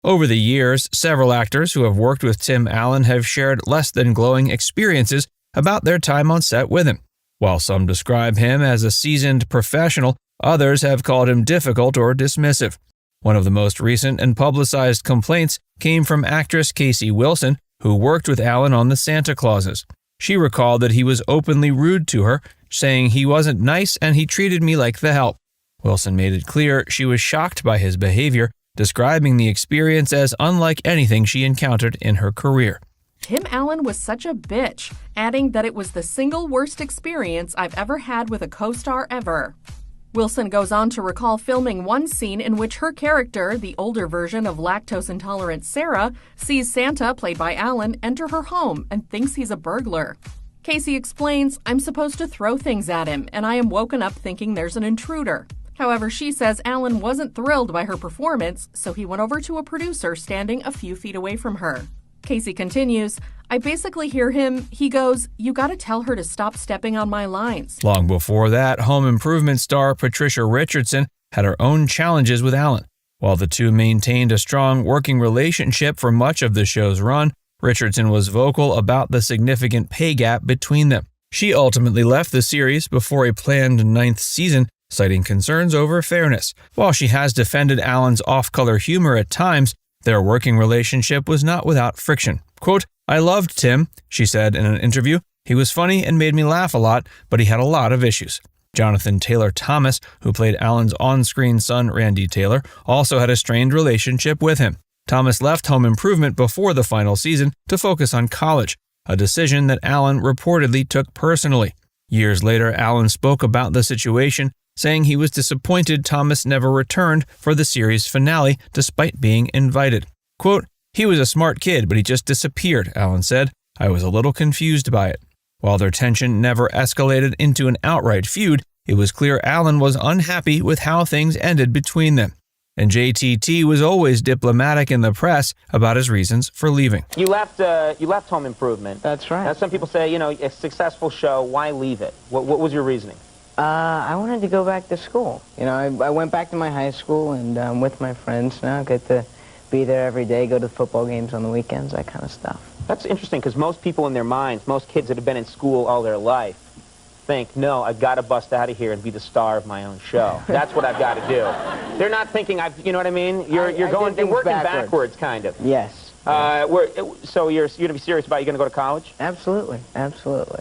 Over the years, several actors who have worked with Tim Allen have shared less than glowing experiences about their time on set with him. While some describe him as a seasoned professional, others have called him difficult or dismissive. One of the most recent and publicized complaints came from actress Casey Wilson, who worked with Allen on The Santa Clauses. She recalled that he was openly rude to her, saying he wasn't nice and he treated me like the help. Wilson made it clear she was shocked by his behavior, describing the experience as unlike anything she encountered in her career. Tim Allen was such a bitch, adding that it was the single worst experience I've ever had with a co-star ever. Wilson goes on to recall filming one scene in which her character, the older version of lactose-intolerant Sarah, sees Santa, played by Allen, enter her home and thinks he's a burglar. Casey explains, "I'm supposed to throw things at him, and I am woken up thinking there's an intruder." However, she says Allen wasn't thrilled by her performance, so he went over to a producer standing a few feet away from her. Casey continues, "I basically hear him, he goes, 'You gotta tell her to stop stepping on my lines.'" Long before that, Home Improvement star Patricia Richardson had her own challenges with Allen. While the two maintained a strong working relationship for much of the show's run, Richardson was vocal about the significant pay gap between them. She ultimately left the series before a planned 9th season, citing concerns over fairness. While she has defended Allen's off-color humor at times, their working relationship was not without friction. Quote, "I loved Tim," she said in an interview. "He was funny and made me laugh a lot, but he had a lot of issues." Jonathan Taylor Thomas, who played Allen's on-screen son Randy Taylor, also had a strained relationship with him. Thomas left Home Improvement before the final season to focus on college, a decision that Allen reportedly took personally. Years later, Allen spoke about the situation, saying he was disappointed Thomas never returned for the series finale despite being invited. Quote, "He was a smart kid, but he just disappeared," Allen said. "I was a little confused by it." While their tension never escalated into an outright feud, it was clear Allen was unhappy with how things ended between them. And JTT was always diplomatic in the press about his reasons for leaving. You left Home Improvement. That's right. Now, some people say, a successful show, why leave it? What was your reasoning? I wanted to go back to school. I went back to my high school and with my friends now, get to be there every day, go to football games on the weekends, that kind of stuff. That's interesting because most people in their minds, most kids that have been in school all their life, think, no, I've got to bust out of here and be the star of my own show. That's what I've got to do. They're not thinking, you know what I mean? You're working backwards, kind of. Yes. So you're going to be serious about, you're going to go to college? Absolutely, absolutely.